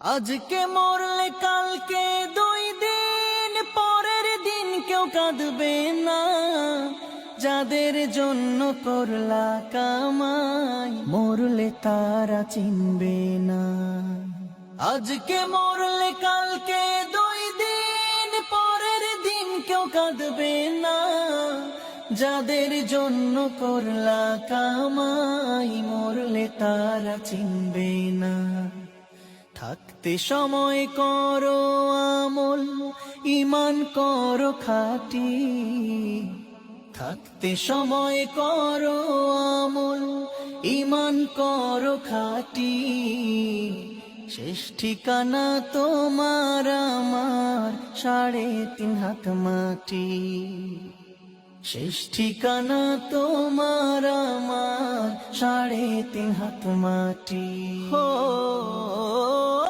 আজকে মরলে কালকে 2 দিন পরের দিন কেউ কাঁদবে না। যাদের জন্য করলা কামাই মরলে তারা চিনবে না। আজকে মরলে কালকে 2 দিন পরের দিন কেউ কাঁদবে না। যাদের জন্য করলা কামাই মরলে তারা চিনবে না। থাকতে সময় করো আমল, ঈমান করো খাঁটি। থাকতে সময় করো আমল, ঈমান করো খাঁটি। শেষ ঠিকানা তোমার আমার 3.5 হাত মাটি। শেষ ঠিকানা তোমার আমার 3.5 হাত মাটি।